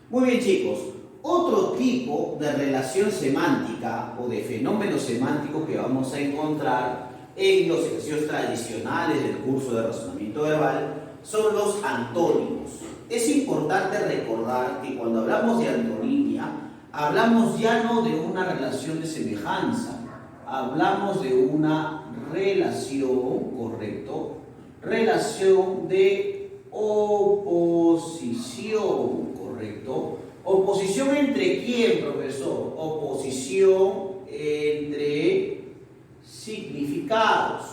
Muy bien, chicos. Otro tipo de relación semántica o de fenómeno semántico que vamos a encontrar en los ejercicios tradicionales del curso de razonamiento verbal son los antónimos. Es importante recordar que cuando hablamos de antonimia, hablamos ya no de una relación de semejanza, hablamos de una relación, ¿correcto? Relación de oposición, ¿correcto? ¿Oposición entre quién, profesor? Oposición entre significados.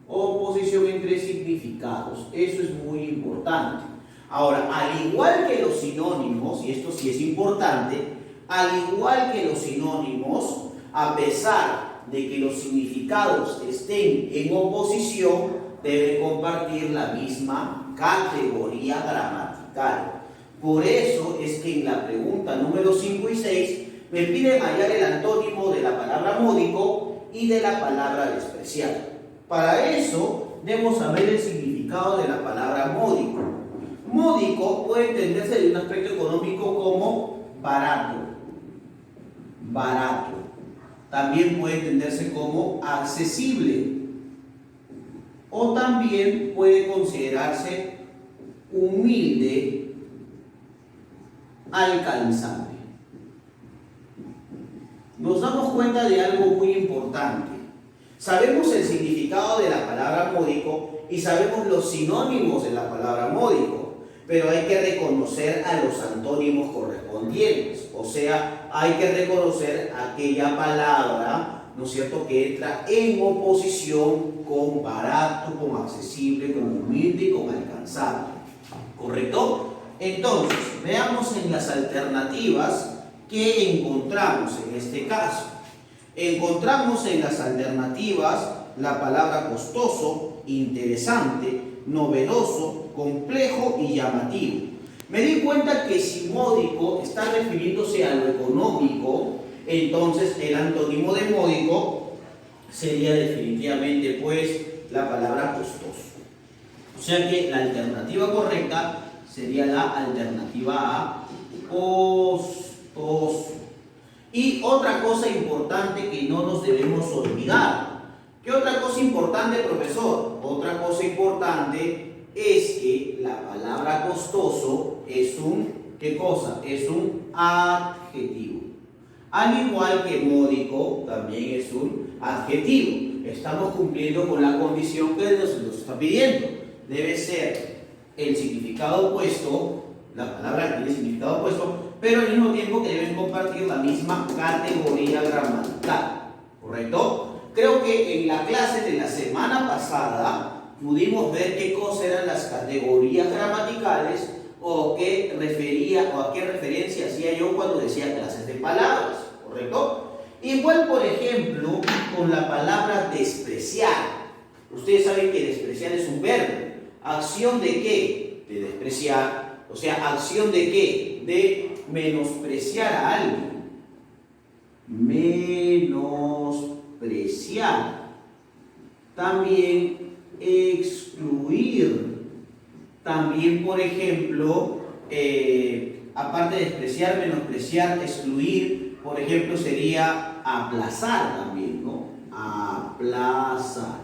Oposición entre significados. Eso es muy importante. Ahora, al igual que los sinónimos, y esto sí es importante, al igual que los sinónimos, a pesar de que los significados estén en oposición, deben compartir la misma categoría gramatical. Por eso es que en la pregunta número 5 y 6 me piden hallar el antónimo de la palabra módico y de la palabra despreciar. Para eso debemos saber el significado de la palabra módico. Módico puede entenderse de un aspecto económico como barato. Barato. También puede entenderse como accesible. O también puede considerarse humilde, alcanzable. Nos damos cuenta de algo muy importante. Sabemos el significado de la palabra módico y sabemos los sinónimos de la palabra módico, pero hay que reconocer a los antónimos correspondientes, o sea, hay que reconocer aquella palabra, ¿no es cierto?, que entra en oposición con barato, con accesible, con humilde y con alcanzable, ¿correcto? Entonces, veamos en las alternativas que encontramos en este caso. Encontramos en las alternativas la palabra costoso, interesante, novedoso, complejo y llamativo. Me di cuenta que si módico está refiriéndose a lo económico, entonces el antónimo de módico sería definitivamente pues la palabra costoso. O sea que la alternativa correcta sería la alternativa A, costoso. Y otra cosa importante que no nos debemos olvidar. ¿Qué otra cosa importante, profesor? Otra cosa importante es que la palabra costoso es un, ¿qué cosa? Es un adjetivo. Al igual que módico también es un adjetivo. Estamos cumpliendo con la condición que nos está pidiendo. Debe ser el significado opuesto, la palabra tiene significado opuesto, pero al mismo tiempo que deben compartir la misma categoría gramatical, ¿correcto? Creo que en la clase de la semana pasada pudimos ver qué cosas eran las categorías gramaticales o a qué referencia hacía yo cuando decía clases de palabras, ¿correcto? Igual, por ejemplo, con la palabra despreciar. Ustedes saben que despreciar es un verbo. ¿Acción de qué? De despreciar. O sea, ¿acción de qué? De menospreciar a alguien. Menospreciar. También excluir. También, por ejemplo, aparte de despreciar, menospreciar, excluir, por ejemplo, sería aplazar también, ¿no? Aplazar.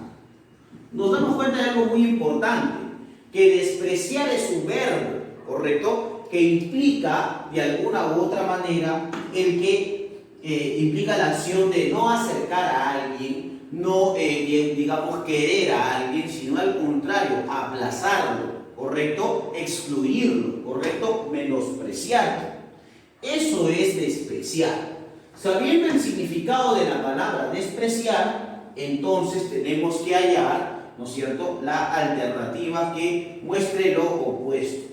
Nos damos cuenta de algo muy importante, que despreciar es un verbo, ¿correcto?, que implica de alguna u otra manera el que implica la acción de no acercar a alguien, no digamos querer a alguien, sino al contrario, aplazarlo, ¿correcto?, excluirlo, ¿correcto?, menospreciarlo. Eso es despreciar. Sabiendo el significado de la palabra despreciar, entonces tenemos que hallar, ¿no es cierto?, la alternativa que muestre lo opuesto.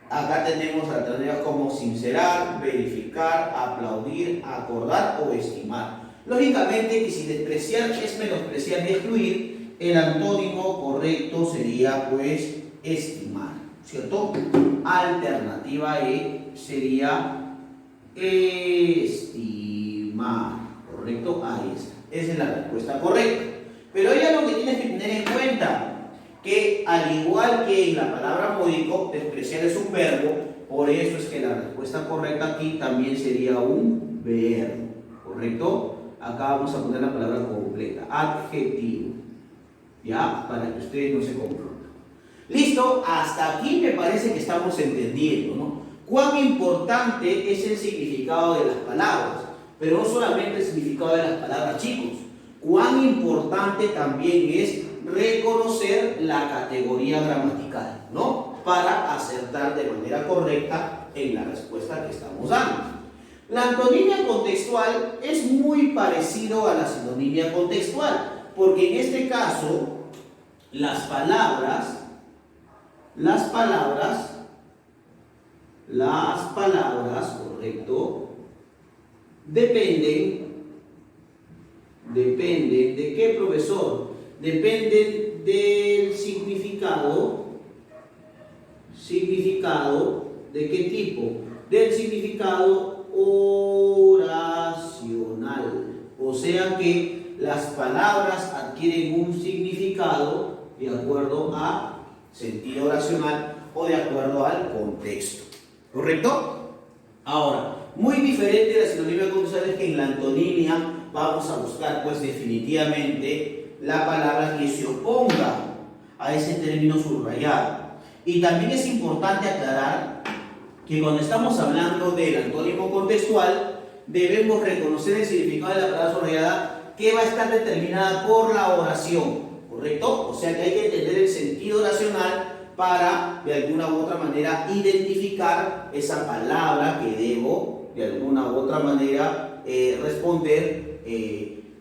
Acá tenemos alternativas como sincerar, verificar, aplaudir, acordar o estimar. Lógicamente que si despreciar es menospreciar y excluir, el antónimo correcto sería pues estimar, ¿cierto? Alternativa E sería estimar, ¿correcto? Ahí está. Esa es la respuesta correcta. Pero hay algo que tienes que tener en cuenta, que al igual que en la palabra módico, despreciar es un verbo, Por eso es que la respuesta correcta aquí también sería un verbo, ¿correcto? Acá vamos a poner la palabra completa, adjetivo, ¿ya? Para que ustedes no se confundan. Listo, hasta aquí me parece que estamos entendiendo, ¿no? Cuán importante es el significado de las palabras, pero no solamente el significado de las palabras, chicos. Cuán importante también es reconocer la categoría gramatical, ¿no? Para acertar de manera correcta en la respuesta que estamos dando. La antonimia contextual es muy parecido a la sinonimia contextual, porque en este caso las palabras, correcto, dependen de qué, profesor, dependen del significado, ¿de qué tipo? Del significado oracional, o sea que las palabras adquieren un significado de acuerdo a sentido oracional o de acuerdo al contexto, ¿correcto? Ahora, muy diferente de la sinonimia contextual es que en la antonimia vamos a buscar pues definitivamente la palabra que se oponga a ese término subrayado. Y también es importante aclarar que cuando estamos hablando del antónimo contextual debemos reconocer el significado de la palabra subrayada que va a estar determinada por la oración, ¿correcto? O sea que hay que entender el sentido oracional para de alguna u otra manera identificar esa palabra que debo de alguna u otra manera responder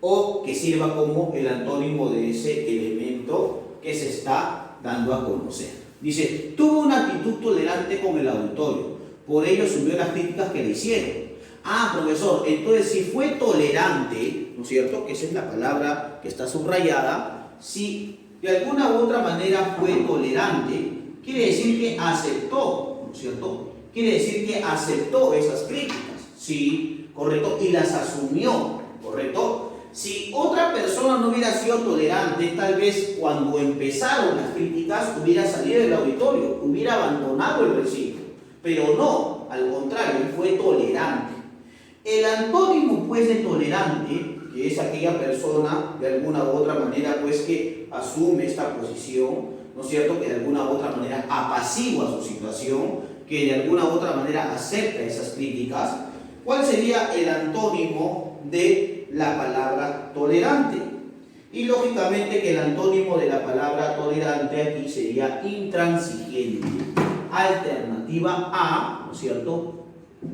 o que sirva como el antónimo de ese elemento que se está dando a conocer. Dice, tuvo una actitud tolerante con el auditorio, por ello asumió las críticas que le hicieron. Ah, profesor, entonces si fue tolerante, ¿no es cierto? Que esa es la palabra que está subrayada. Si de alguna u otra manera fue tolerante, quiere decir que aceptó, ¿no es cierto? Quiere decir que aceptó esas críticas, sí, correcto, y las asumió, correcto. Si otra persona no hubiera sido tolerante, tal vez cuando empezaron las críticas hubiera salido del auditorio, hubiera abandonado el recinto, pero no, al contrario, fue tolerante. El antónimo pues de tolerante, que es aquella persona de alguna u otra manera pues que asume esta posición, ¿no es cierto? Que de alguna u otra manera apacigua su situación, que de alguna u otra manera acepta esas críticas. ¿Cuál sería el antónimo de la palabra tolerante? Y lógicamente que el antónimo de la palabra tolerante aquí sería intransigente. Alternativa A, ¿no es cierto?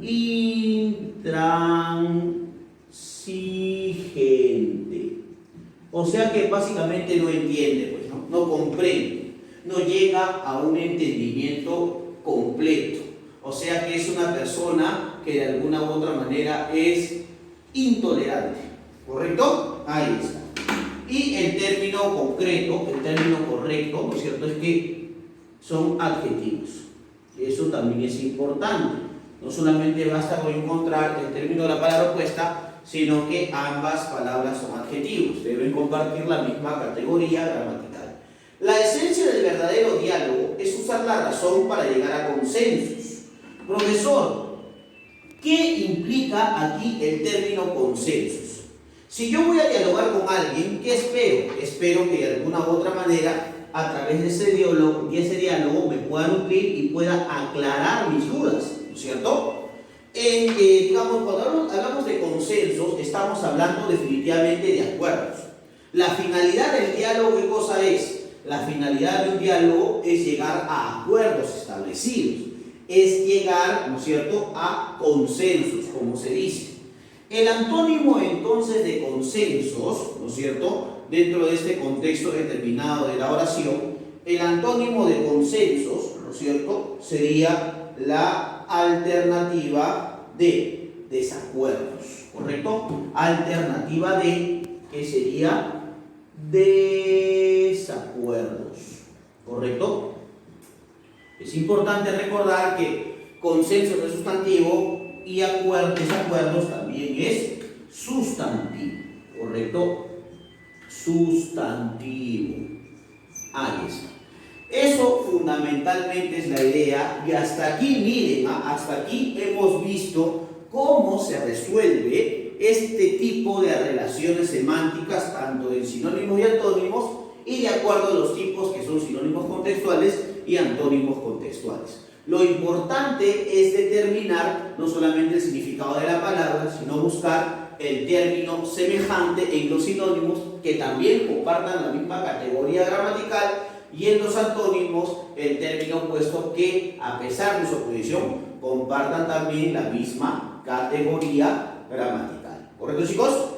Intransigente. O sea que básicamente no entiende, pues, no comprende, no llega a un entendimiento completo. O sea que es una persona que de alguna u otra manera es intolerante, ¿correcto? Ahí está. Y el término concreto, el término correcto, ¿no es cierto? Es que son adjetivos. Eso también es importante. No solamente basta con encontrar el término de la palabra opuesta, sino que ambas palabras son adjetivos. Deben compartir la misma categoría gramatical. La esencia del verdadero diálogo es usar la razón para llegar a consensos. Profesor, ¿qué implica aquí el término consensos? Si yo voy a dialogar con alguien, ¿qué espero? Espero que de alguna u otra manera, a través de ese diálogo me pueda nutrir y pueda aclarar mis dudas, ¿no es cierto? Digamos, cuando hablamos de consensos, estamos hablando definitivamente de acuerdos. La finalidad del diálogo, ¿qué cosa es? La finalidad de un diálogo es llegar a acuerdos establecidos, es llegar, ¿no es cierto?, a consensos, como se dice. El antónimo entonces de consensos, ¿no es cierto?, dentro de este contexto determinado de la oración, el antónimo de consensos, ¿no es cierto?, sería la alternativa de desacuerdos, ¿correcto? Alternativa de, ¿qué sería? Desacuerdos, ¿correcto? Es importante recordar que consensos es sustantivo y desacuerdos también es sustantivo, ¿correcto? Sustantivo. Ahí está. Eso fundamentalmente es la idea, y hasta aquí miren, hasta aquí hemos visto cómo se resuelve este tipo de relaciones semánticas, tanto en sinónimos y antónimos, y de acuerdo a los tipos que son sinónimos contextuales y antónimos contextuales. Lo importante es determinar no solamente el significado de la palabra, sino buscar el término semejante en los sinónimos que también compartan la misma categoría gramatical, y en los antónimos el término opuesto que, a pesar de su oposición, compartan también la misma categoría gramatical. ¿Correcto, chicos?